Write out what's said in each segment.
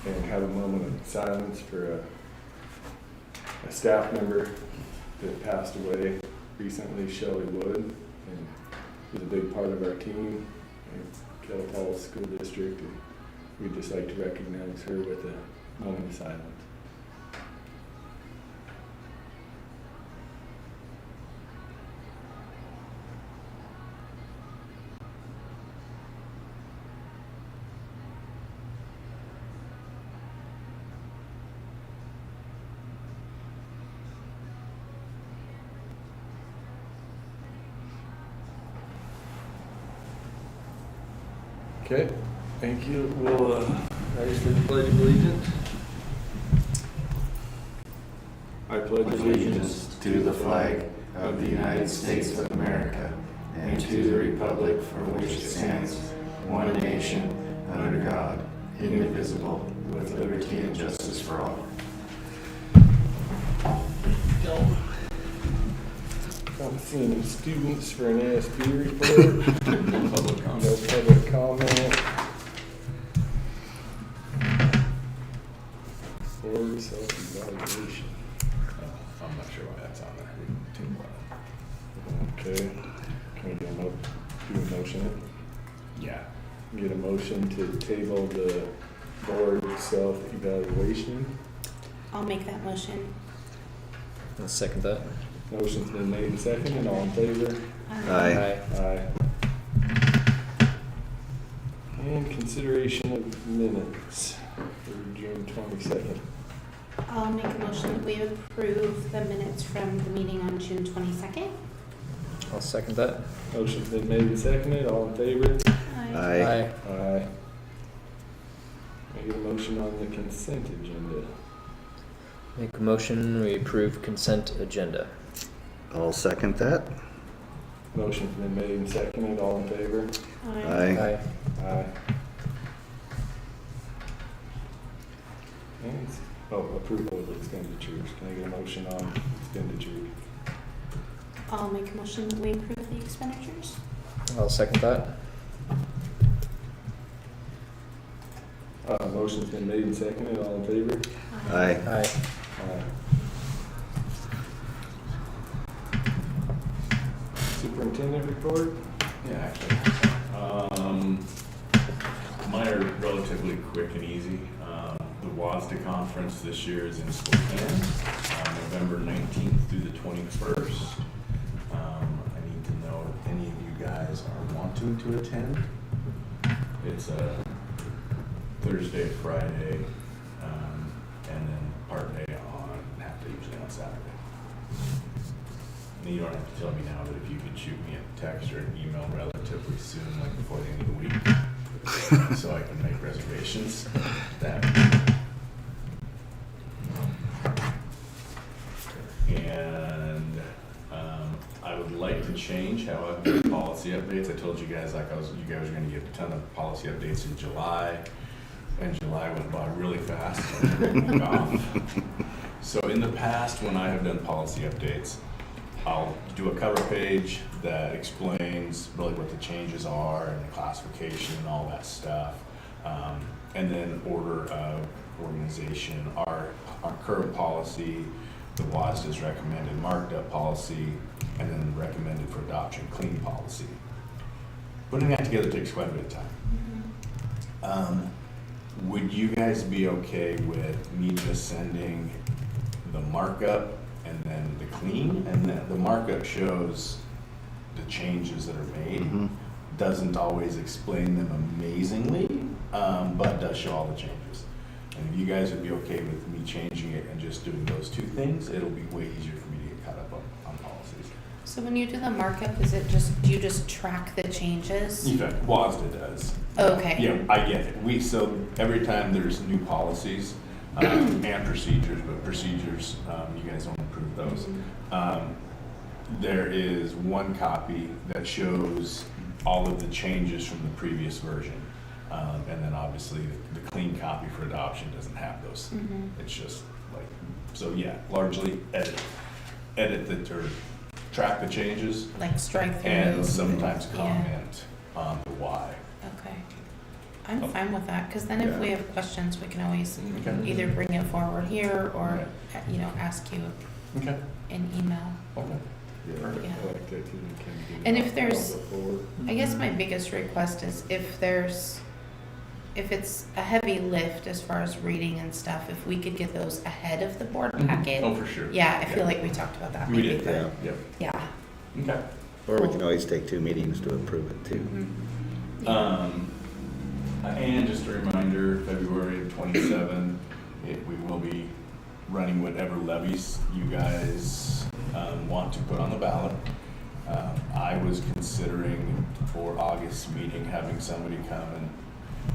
and have a moment of silence for a staff member that passed away recently, Shelley Wood, and was a big part of our team in Kettle Falls School District, and we'd just like to recognize her with a moment of silence. Okay, thank you. We'll rise for the Pledge of Allegiance. I pledge allegiance to the flag of the United States of America and to the republic for which it stands, one nation, under God, indivisible, with liberty and justice for all. I'm seeing any students for an ASB report. No public comment. Or self-evaluation. I'm not sure why that's on there. Okay. Can we do a motion? Yeah. Get a motion to table the board self-evaluation. I'll make that motion. I'll second that. Motion's been made and seconded. All in favor? Aye. Aye. And consideration of minutes for June 22nd. I'll make a motion that we approve the minutes from the meeting on June 22nd. I'll second that. Motion's been made and seconded. All in favor? Aye. Aye. Make a motion on the consent agenda. Make a motion, we approve consent agenda. I'll second that. Motion's been made and seconded. All in favor? Aye. Aye. And, approval of expenditures. Can I get a motion on expenditures? I'll make a motion that we approve the expenditures. I'll second that. Motion's been made and seconded. All in favor? Aye. Aye. Aye. Superintendent report? Yeah, actually. Mine are relatively quick and easy. The WASDA conference this year is in Spokane, November 19th through the 21st. I need to know if any of you guys are wanting to attend. It's a Thursday, Friday, and then part day on half day usually on Saturday. And you don't have to tell me now, but if you could shoot me a text or an email relatively soon, like before the end of the week, so I can make reservations. And I would like to change how I do policy updates. I told you guys you guys were going to get a ton of policy updates in July, and July went by really fast. So in the past, when I have done policy updates, I'll do a cover page that explains really what the changes are and the classification and all that stuff. And then order of organization, our current policy, the WASDA's recommended marked up policy, and then recommended for adoption clean policy. Putting that together takes quite a bit of time. Would you guys be okay with me just sending the markup and then the clean, and then the markup shows the changes that are made? Mm-hmm. Doesn't always explain them amazingly, but does show all the changes. And if you guys would be okay with me changing it and just doing those two things, it'll be way easier for me to get caught up on policies. So when you do the markup, do you just track the changes? In fact, WASDA does. Okay. Yeah, I get it. So every time there's new policies and procedures, but procedures, you guys don't approve those. There is one copy that shows all of the changes from the previous version. And then obviously the clean copy for adoption doesn't have those. It's just like, so yeah, largely edit or track the changes Like strike through. and sometimes comment on the why. Okay. I'm fine with that, because then if Yeah. we have questions, we can always Okay. either bring it forward here or, ask you Okay. in email. Okay. Yeah, I Perfect. like that too. You can do And that if there's- before. I guess my biggest request is if it's a heavy lift as far as reading and stuff, if we could get those ahead of the board packet. Oh, for sure. Yeah, I feel like we talked about that. We maybe, did, but- Yep. Yeah. Okay. Or we can always take 2 meetings to approve it too. Mhm. And just a reminder, February 27, we will be running whatever levies you guys want to put on the ballot. I was considering for August meeting, having somebody come and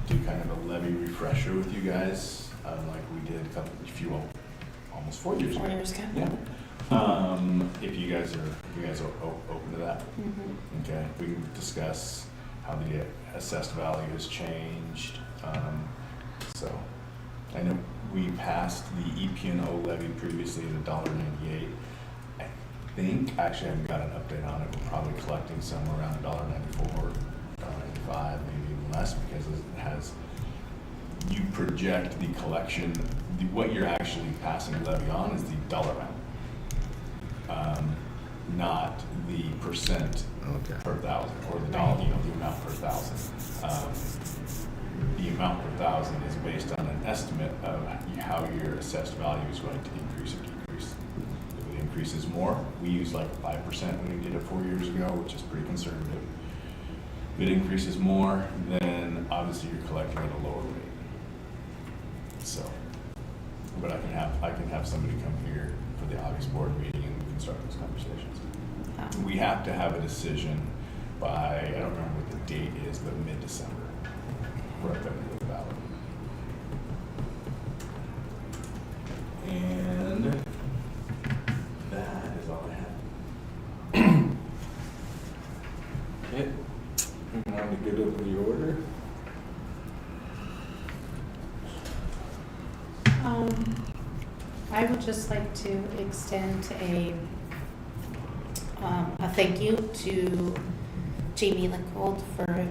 do kind of a levy refresher with you guys, like we did almost 4 years ago. 4 years ago. Yeah. If you guys are open to that. Mhm. Okay, we can discuss how the assessed value has changed. So, I know we passed the EP&O levy previously at $1.98. I think, actually I haven't got an update on it, we're probably collecting somewhere around $1.94, $1.95, maybe even less, because it has, you project the collection, what you're actually passing levy on is the dollar amount. Not the percent Okay. per thousand, or the dollar, the amount per thousand. The amount per thousand is based on an estimate of how your assessed value is going to increase or decrease. If it increases more, we use like 5% when we did it 4 years ago, which is pretty conservative. If it increases more, then obviously you're collecting at a lower rate. So, but I can have somebody come here for the August board meeting and we can start those conversations. We have to have a decision by, I don't remember what the date is, but mid-December. We're up under the ballot. And that is all I have. Okay, moving on to good over the order. I would just like to extend a thank you to Jamie Linkold for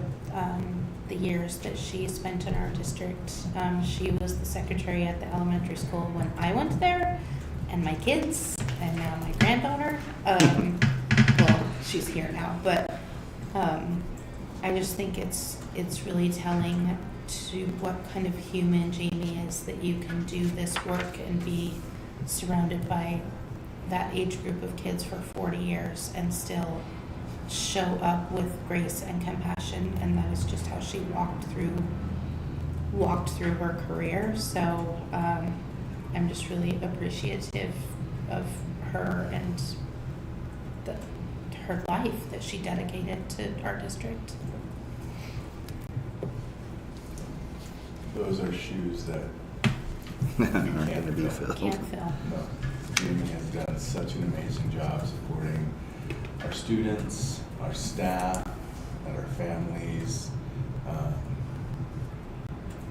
the years that she spent in our district. She was the secretary at the elementary school when I went there, and my kids, and now my granddaughter. Well, she's here now, but I just think it's really telling to what kind of human Jamie is, that you can do this work and be surrounded by that age group of kids for 40 years and still show up with grace and compassion, and that is just how she walked through her career. So I'm just really appreciative of her and her life that she dedicated to our district. Those are shoes that Aren't gonna be filled. Can't fill. No, Jamie has done such an amazing job supporting our students, our staff, and our families.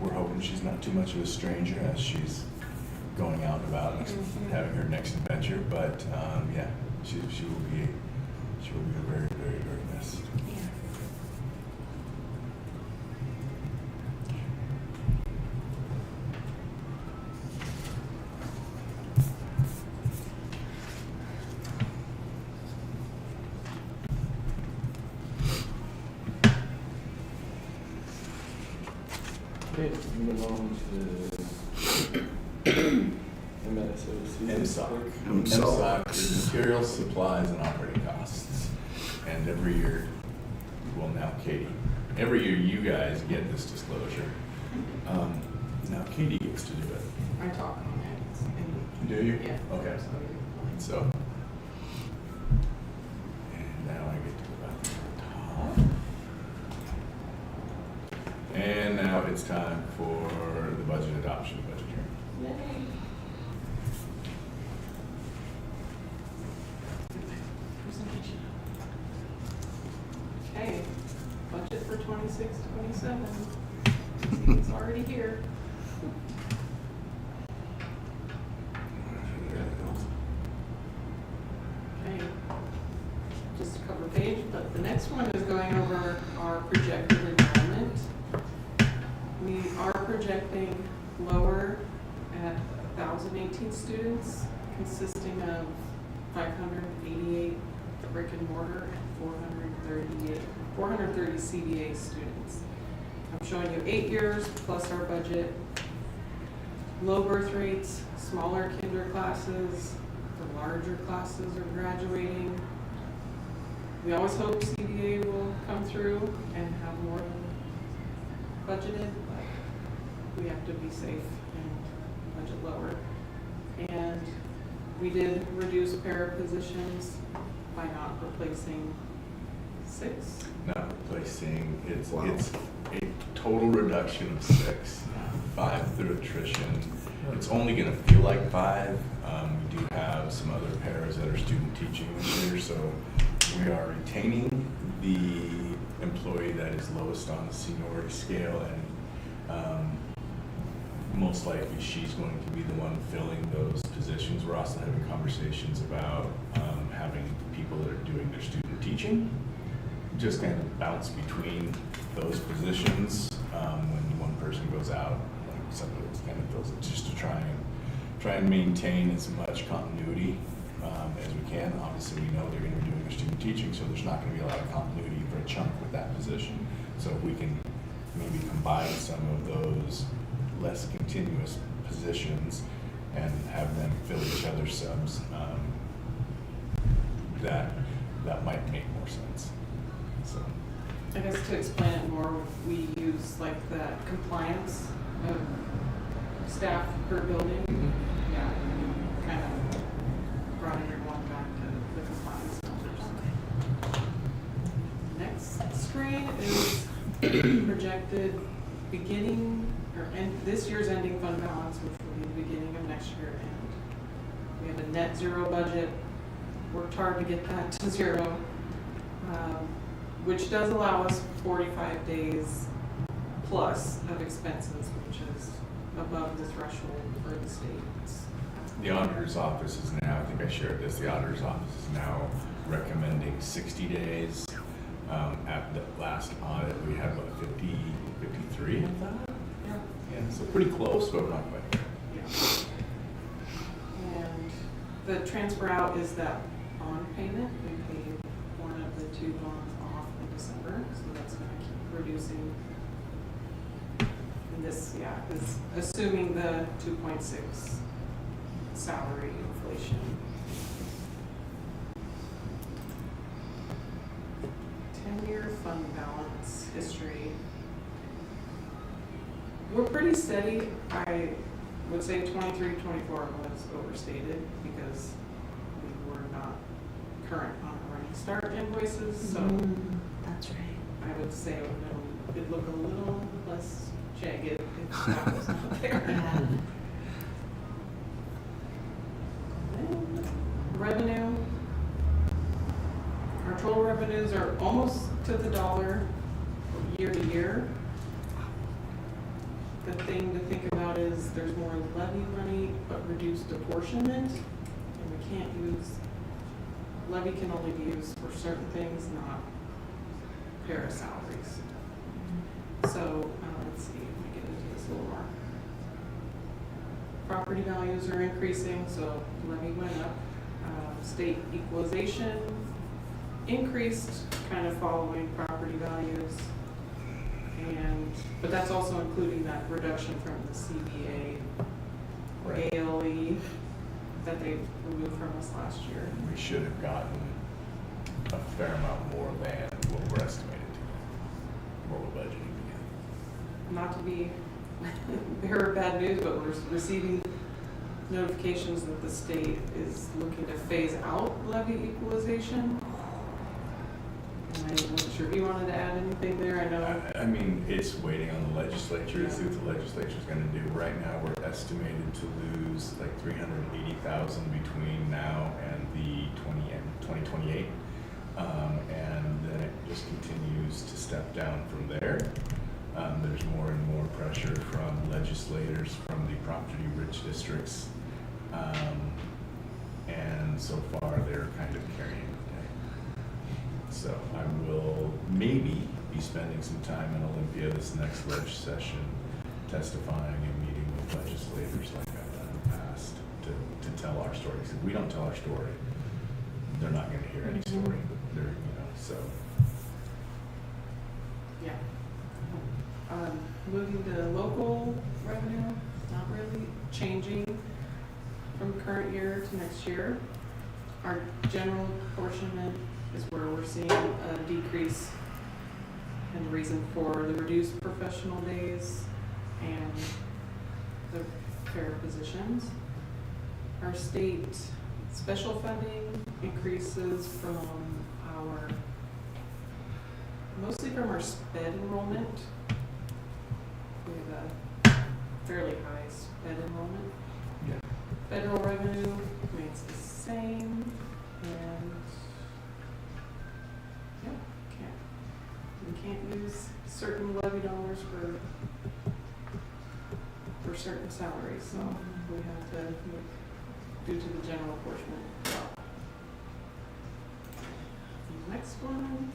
We're hoping she's not too much of a stranger as she's going out and about and Mhm. having her next adventure. But yeah, she will be very, very, very missed. Yeah. Okay, moving on to MSOC. MSOC is materials, supplies, and operating costs. And every year, well now Katie, every year you guys get this disclosure. Now Katie gets to do it. I talk on it. Do you? Yeah. Okay. So, and now I get to go back to the top. And now it's time for the budget adoption, budget hearing. Yay. Presentation. Okay, budget for 26-27. It's already here. Okay, just a cover page, but the next one is going over our projected enrollment. projecting lower at 1,018 students, consisting of 588 brick and mortar and 430 CDA students. I'm showing you 8 years plus our budget. Low birth rates, smaller kinder classes, the larger classes are graduating. We always hope CDA will come through and have more than budgeted, but we have to be safe and budget lower. And we did reduce para positions by not replacing 6. Not replacing, it's Wow. a total reduction of 6, 5 through attrition. It's only gonna feel like 5. We do have some other paras that are student teaching this year, so we are retaining the employee that is lowest on the seniority scale, and most likely she's going to be the one filling those positions. We're also having conversations about having people that are doing their student teaching just kind of bounce between those positions when one person goes out, like somebody else kind of fills it, just to try and maintain as much continuity as we can. Obviously, we know they're going to be doing their student teaching, so there's not going to be a lot of continuity for a chunk with that position. So if we can maybe combine some of those less continuous positions and have them fill each other's subs, that might make more sense. So, I guess to explain it more, we use like the compliance of staff per building. Yeah, we kind of brought everyone back to the compliance numbers. Next screen is projected beginning, or end, this year's ending fund balance, which will be the beginning of next year. And we have a net zero budget. Worked hard to get that to 0. Which does allow us 45 days plus of expenses, which is above the threshold for the state. the auditor's office is now, I think I shared this, the auditor's office is now recommending 60 days. At the last audit, we had about 53 of that? Yeah, so pretty close, but not quite there. Yeah. And the transfer out is that bond payment. We paid one of the 2 bonds off in December, so that's gonna keep reducing. And this, yeah, is assuming the 2.6 salary inflation. 10-year fund balance history. We're pretty steady. I would say 23, 24 was overstated because we were not current on running start invoices, so That's right. I would say it'd look a little less jagged if that was not there. Yeah. Then revenue. Our total revenues are almost to the dollar year to year. The thing to think about is there's more levy money, but reduced apportionment, and we can't use, levy can only be used for certain things, not para salaries. So, let's see, if we get into this a little more. Property values are increasing, so levy went up. State equalization increased, kind of following property values. But that's also including that reduction from the CBA, Right. ALE, that they removed from us last year. We should have gotten a fair amount more than what we're estimated to get, what we're budgeting to get. Not to be bearer of bad news, but we're receiving notifications that the state is looking to phase out levy equalization. And I wasn't sure if you wanted to add anything there. I know. I mean, it's waiting on the legislature to see what the legislature's gonna do. Right now, we're estimated to lose like 380,000 between now and the 2028. And then it just continues to step down from there. There's more and more pressure from legislators from the property-rich districts. And so far, they're kind of carrying the day. So I will maybe be spending some time in Olympia this next ledge session to testifying and meeting with legislators like I've done in the past to tell our story. 'Cause if we don't tell our story, they're not gonna hear any story. They're, so. Yeah. Moving to local revenue, not really changing from current year to next year. Our general apportionment is where we're seeing a decrease, and the reason for the reduced professional days and the fair positions. Our state special funding increases mostly from our SPED enrollment. We have a fairly high SPED enrollment. Yeah. Federal revenue remains the same, and we can't use certain levy dollars for certain salaries, so we have to make due to the general apportionment. Next one.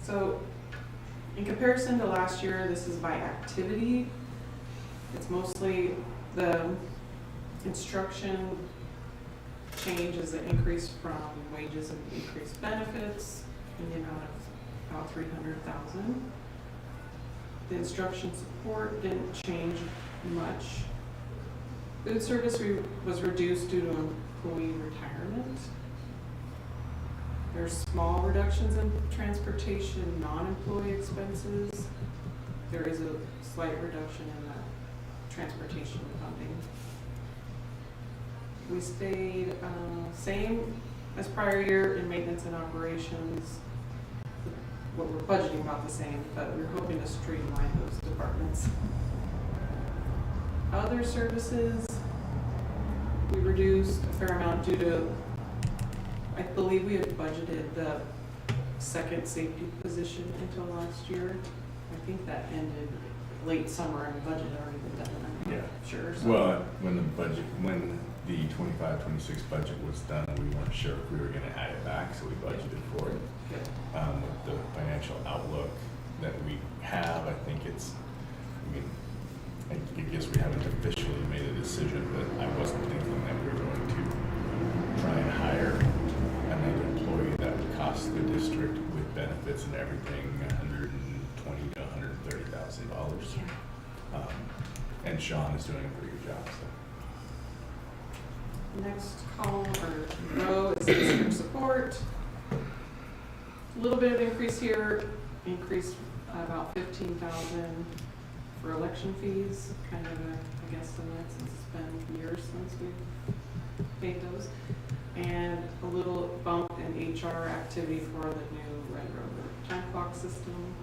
So, in comparison to last year, this is by activity. It's mostly the instruction changes that increase from wages and increased benefits in the amount of about $300,000. The instruction support didn't change much. Food service was reduced due to employee retirement. There's small reductions in transportation, non-employee expenses. There is a slight reduction in the transportation funding. We stayed same as prior year in maintenance and operations. What we're budgeting about the same, but we're hoping to streamline those departments. Other services, we reduced a fair amount due to, I believe we had budgeted the second safety position until last year. I think that ended late summer and the budget had already been done. I'm not sure. So. Well, when the 25-26 budget was done, we weren't sure if we were gonna add it back, so we budgeted for it. Good. With the financial outlook that we have, I think I guess we haven't officially made a decision, but I wasn't thinking that we were going to try and hire another employee that would cost the district with benefits and everything $120,000 to $130,000. And Sean is doing a pretty good job. So. Next column or row is district support. A little bit of increase here, increased about $15,000 for election fees, kind of a guesstimate since it's been years since we've paid those. And a little bump in HR activity for the new Red Rover time clock system.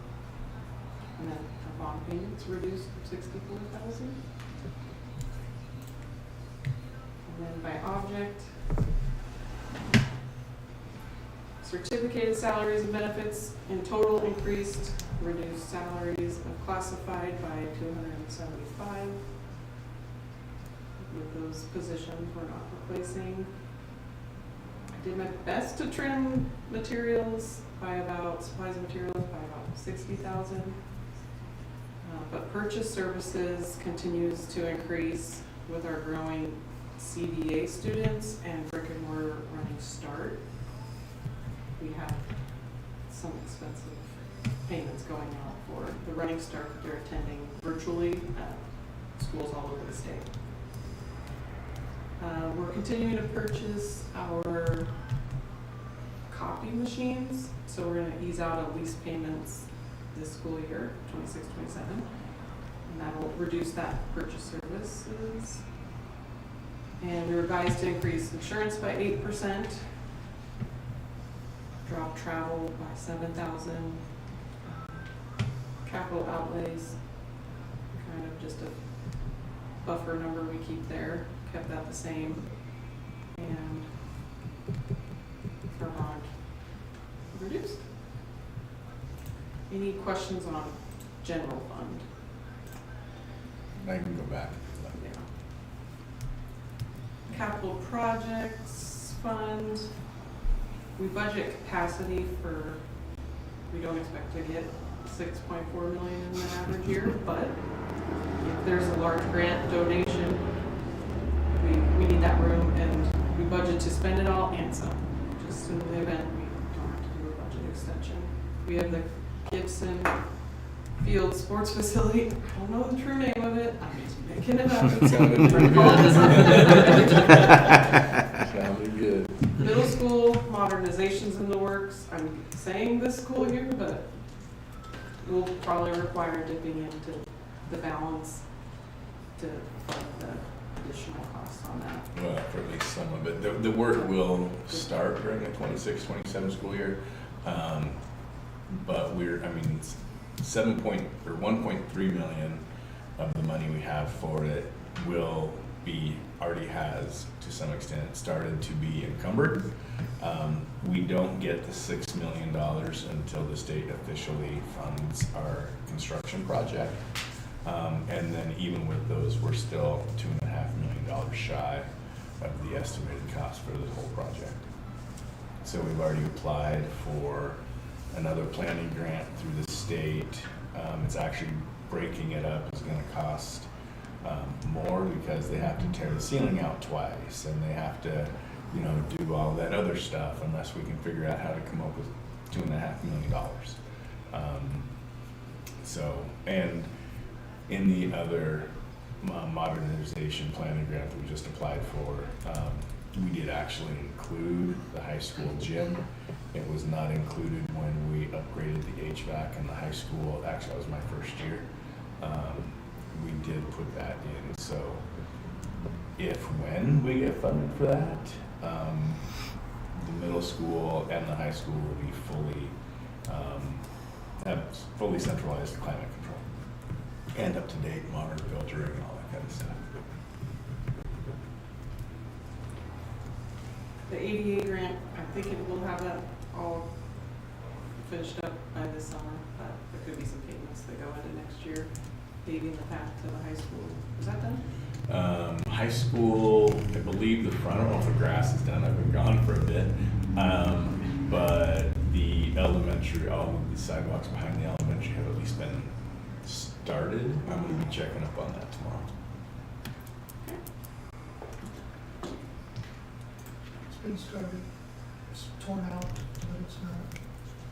And then our bond payments reduced $64,000. And then by object, certificated salaries and benefits in total increased, reduced salaries of classified by 275. With those positions we're not replacing. I did my best to trim supplies and materials by about 60,000. But purchase services continues to increase with our growing CDA students and brick and mortar running start. We have some expensive payments going out for the running start that they're attending virtually at schools all over the state. We're continuing to purchase our copy machines, so we're going to ease out of lease payments this school year, 26-27, and that will reduce that purchase services. And we revised to increase insurance by 8%, drop travel by 7,000, capital outlays, kind of just a buffer number we keep there, kept that the same, and Vermont reduced. Any questions on general fund? I can go back. Yeah. Capital projects fund, we budget capacity we don't expect to get 6.4 million in the average year, but if there's a large grant donation, we need that room, and we budget to spend it all and some, just in the event we don't have to do a budget extension. We have the Gibson Field Sports Facility. I don't know the true name of it. I'm just making it up. It's Sounded pretty good. Sounded good. Middle school modernization's in the works. I'm saying this school year, but we'll probably require dipping into the balance to fund the additional costs on that. Well, for at least some of it. The work will start during the 26-27 school year. But it's 1.3 million of the money we have for it already has to some extent started to be encumbered. We don't get the $6 million until the state officially funds our construction project. And then even with those, we're still $2.5 million shy of the estimated cost for the whole project. So we've already applied for another planning grant through the state. It's actually breaking it up is going to cost more because they have to tear the ceiling out twice, and they have to, do all that other stuff unless we can figure out how to come up with $2.5 million. And in the other modernization planning grant that we just applied for, we did actually include the high school gym. It was not included when we upgraded the HVAC in the high school. Actually, that was my first year. We did put that in. So when we get funded for that, the middle school and the high school will be have fully centralized climate control and up-to-date modern filtering and all that kind of stuff. The ADA grant, I'm thinking we'll have that all finished up by this summer, but there could be some payments that go into next year, paving the path to the high school. Is that done? High school, I believe the front, I don't know if the grass is done, I've been gone for a bit. But the elementary, all of the sidewalks behind the elementary have at least been started. I'm gonna be checking up on that tomorrow. It's been started, it's torn out, but it's not,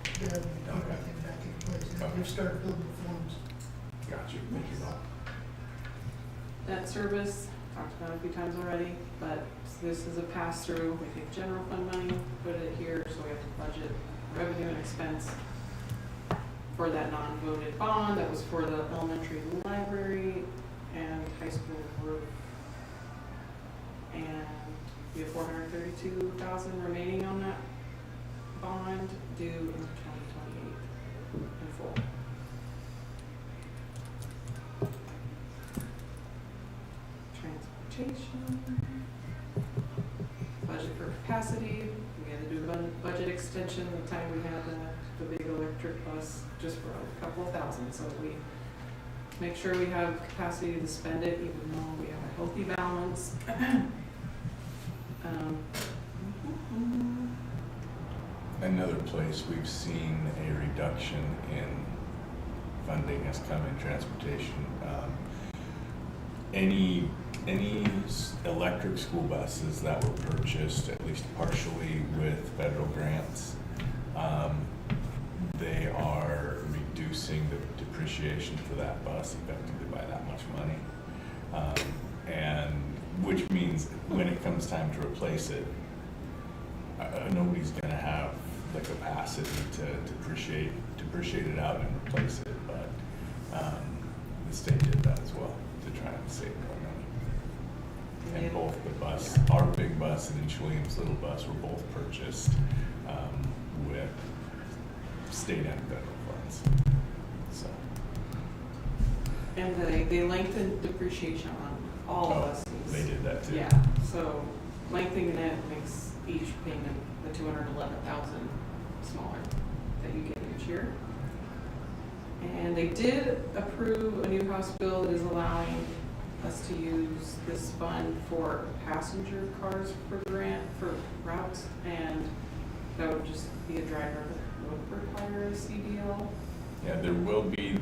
they haven't put Okay. anything back in place. Okay. They've started building the forms. Got you, thank you. Debt service, talked about it a few times already, but this is a pass-through. We take general fund money, put it here, so we have to budget revenue and expense for that non-voted bond. That was for the elementary library and high school roof. And we have $432,000 remaining on that bond due in 2028 in full. Transportation, budget for capacity. We had to do a budget extension the time we had the big electric bus, just for a couple of thousand. So we make sure we have capacity to spend it, even though we have a healthy balance. Another place we've seen a reduction in funding has come in transportation. Any electric school buses that were purchased, at least partially with federal grants, they are reducing the depreciation for that bus effectively by that much money. And which means when it comes time to replace it, nobody's gonna have the capacity to depreciate it out and replace it, but the state did that as well to try and save more money. And both the bus, our big bus and H. Williams' little bus were both purchased with state and federal funds. So. And they lengthened depreciation on all buses. They did that too. Yeah, so lengthening it makes each payment, the $211,000 smaller that you get each year. And they did approve a new House bill that is allowing us to use this fund for passenger cars for grant, for routes, and that would just be a driver that would require a CDL Yeah, there will be,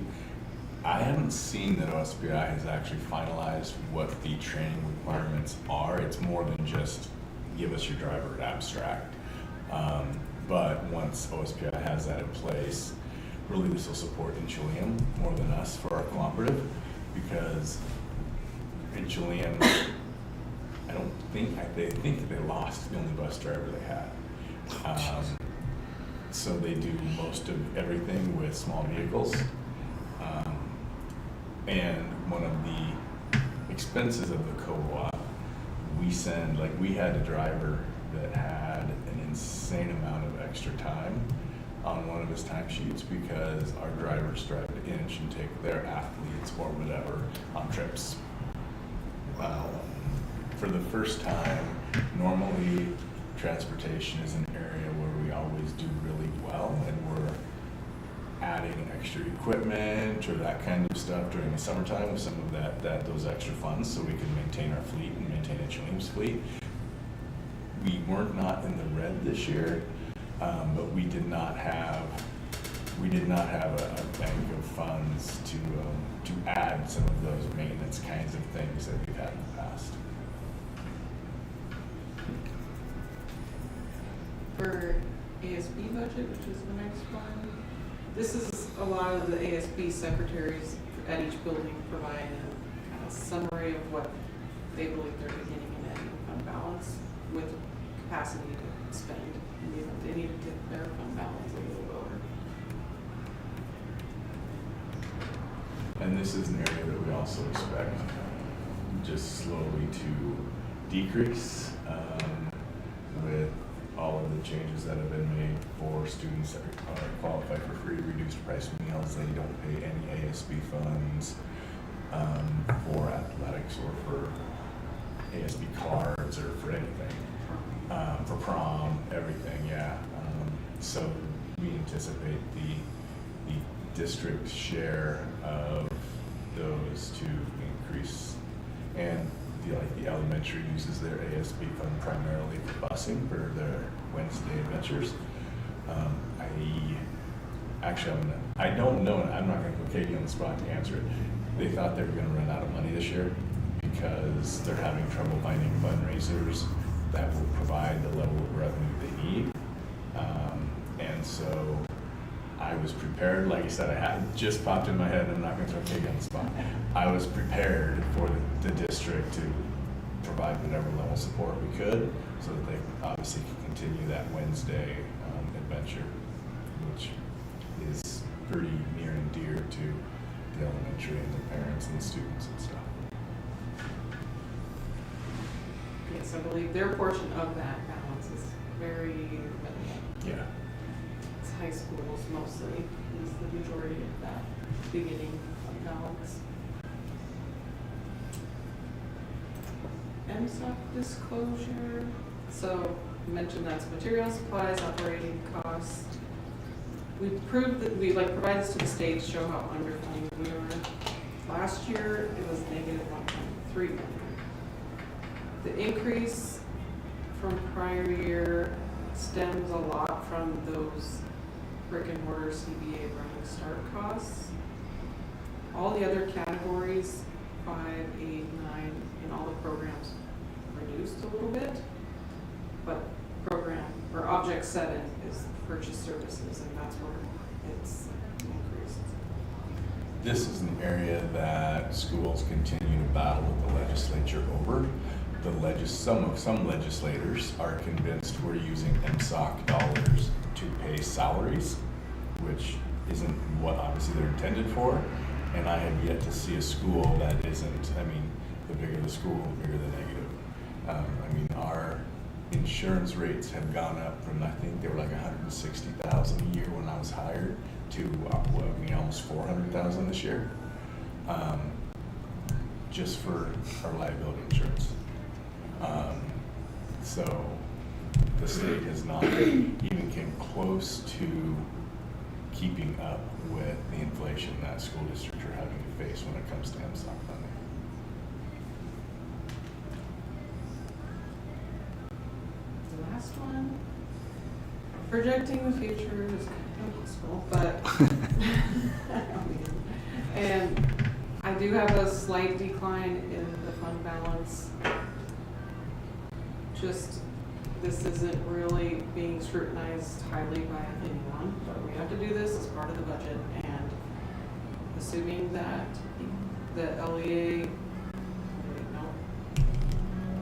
I haven't seen that OSPI has actually finalized what the training requirements are. It's more than just give us your driver abstract. But once OSPI has that in place, really this will support Inchelium more than us for our cooperative, because Inchelium, I don't think, they think that they lost the only bus driver they had. So they do most of everything with small vehicles. And one of the expenses of the co-op, we had a driver that had an insane amount of extra time on one of his timesheets because our drivers drive to Inch and take their athletes or whatever on trips. For the first time, normally transportation is an area where we always do really well, and we're adding extra equipment or that kind of stuff during the summertime with some of those extra funds so we can maintain our fleet and maintain Inchelium's fleet. We weren't not in the red this year, but we did not have a bank of funds to add some of those maintenance kinds of things that we've had in the past. For ASB budget, which is the next one, this is a lot of the ASB secretaries at each building provide a kind of summary of what they believe they're beginning and ending fund balance with capacity to spend in the event they need to get their fund balance a little lower. And this is an area that we also expect just slowly to decrease with all of the changes that have been made for students that qualify for free reduced price meals. They don't pay any ASB funds for athletics or for ASB cards or for anything. For prom, everything, yeah. So we anticipate the district share of those to increase. And the elementary uses their ASB fund primarily for busing for their Wednesday adventures. I don't know, and I'm not going to put Katie on the spot to answer it. They thought they were going to run out of money this year because they're having trouble finding fundraisers that will provide the level of revenue they need. And so I was prepared, like I said, I had just popped in my head, and I'm not going to throw Katie on the spot. I was prepared for the district to provide whatever level of support we could so that they obviously can continue that Wednesday adventure, which is pretty near and dear to the elementary and the parents and the students and stuff. Yes, I believe their portion of that balance is very minimal. Yeah. It's high schools mostly is the majority of that beginning of balance. MSOC disclosure. So you mentioned that's material supplies, operating costs. We proved that we provide this to the state to show how underfunded we were. Last year it was negative 1.3 million. The increase from prior year stems a lot from those brick and mortar CBA running start costs. All the other categories, 5, 8, 9, in all the programs reduced a little bit, but object 7 is purchase services, and that's where it's increased. This is an area that schools continue to battle with the legislature over. Some legislators are convinced we're using MSOC dollars to pay salaries, which isn't what obviously they're intended for. And I have yet to see a school that isn't. I mean, the bigger the school, the bigger the negative. Our insurance rates have gone up from, I think they were like $160,000 a year when I was hired to almost $400,000 this year, just for our liability insurance. So the state has not even came close to keeping up with the inflation that school districts are having to face when it comes to MSOC funding. The last one, projecting the future is kind of school, but. And I do have a slight decline in the fund balance. Just, this isn't really being scrutinized highly by anyone, but we have to do this as part of the budget, and assuming that the LEA,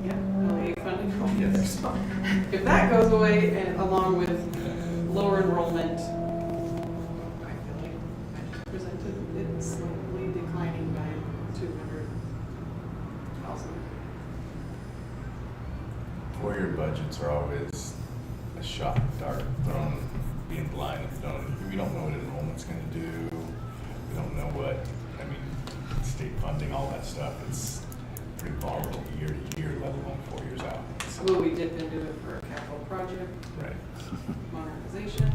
LEA funding, oh yes, if that goes away, and along with lower enrollment, I feel like I just presented it slightly declining by 200,000. Four-year budgets are always a shot in the dark, being blind if we don't know what enrollment's gonna do. We don't know what, state funding, all that stuff. It's pretty volatile year to year, let alone 4 years out. So, Will we dip into it for a capital project, right. modernization,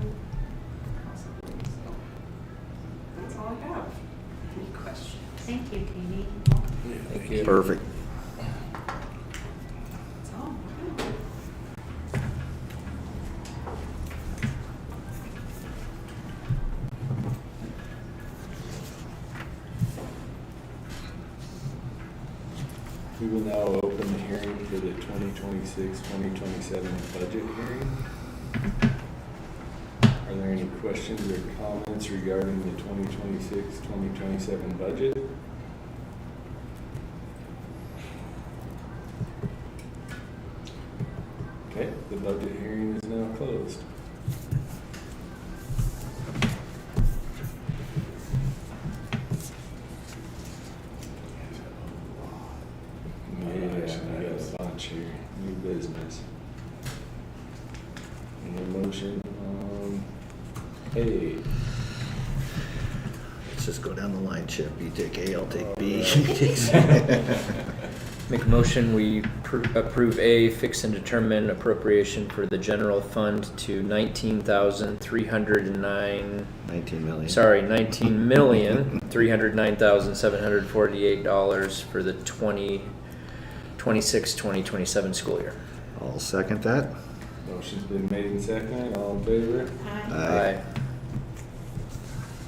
possibly, so that's all I have. Any questions? Thank you, Katie. Thank you. Perfect. That's all. We will now open the hearing for the 2026-2027 budget hearing. Are there any questions or comments regarding the 2026-2027 budget? Okay, the budget hearing is now closed. Yeah, we got a bunch here, new business. Any motion on A? Let's just go down the line, Chip. You take A, I'll take B. Make a motion, we approve A, fix and determine appropriation for the general fund to $19,309. 19 million. Sorry, $19,309,748 for the 2026-2027 school year. I'll second that. Motion's been made and seconded, all in favor? Aye.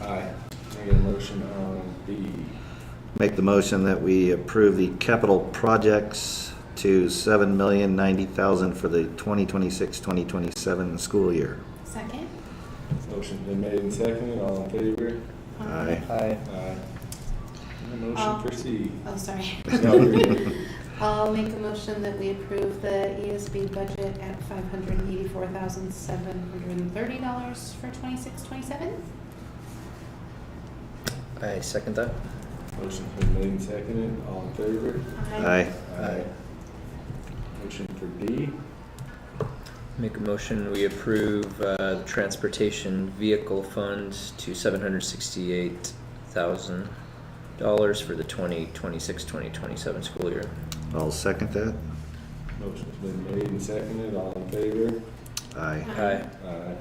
Aye. I get a motion on B. Make the motion that we approve the capital projects to $7,090,000 for the 2026-2027 school year. Second? Motion's been made and seconded, all in favor? Aye. Aye. Aye. And a motion for C. Oh, sorry. No, you're good. I'll make a motion that we approve the ESB budget at $584,730 for 26-27. I second that. Motion's been made and seconded, all in favor? Aye. Aye. Motion for D. Make a motion, we approve the transportation vehicle fund to $768,000 for the 2026-2027 school year. I'll second that. Motion's been made and seconded, all in favor? Aye. Aye. Aye.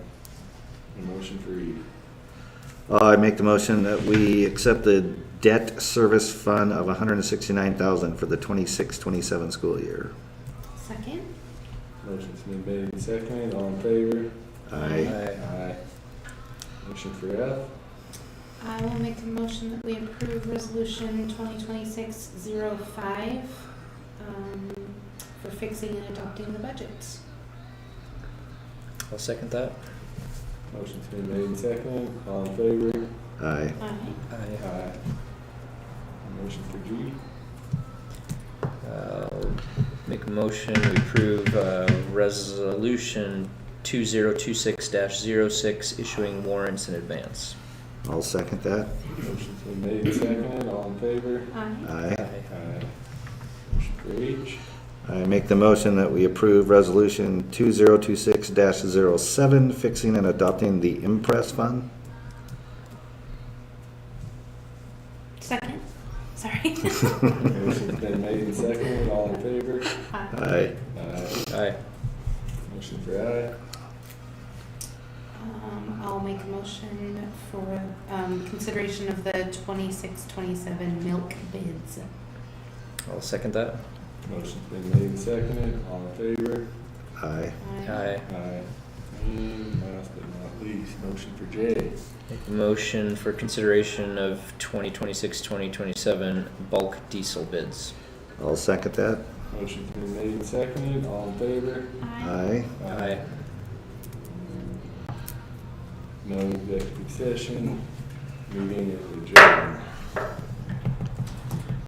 And motion for E. I make the motion that we accept the debt service fund of $169,000 for the 26-27 school year. Second? Motion's been made and seconded, all in favor? Aye. Aye. Motion for F. I will make a motion that we approve resolution 2026-05 for fixing and adopting the budget. I'll second that. Motion's been made and seconded, all in favor? Aye. Aye. Aye. Motion for G. Make a motion, we approve resolution 2026-06 issuing warrants in advance. I'll second that. Motion's been made and seconded, all in favor? Aye. Aye. Aye. Motion for H. I make the motion that we approve resolution 2026-07 fixing and adopting the impress fund. Second? Sorry. Motion's been made and seconded, all in favor? Aye. Aye. Aye. Motion for I. I'll make a motion for consideration of the 26-27 milk bids. I'll second that. Motion's been made and seconded, all in favor? Aye. Aye. Aye. And last but not least, motion for J. Make a motion for consideration of 2026-2027 bulk diesel bids. I'll second that. Motion's been made and seconded, all in favor? Aye. Aye. No executive session, meeting is adjourned.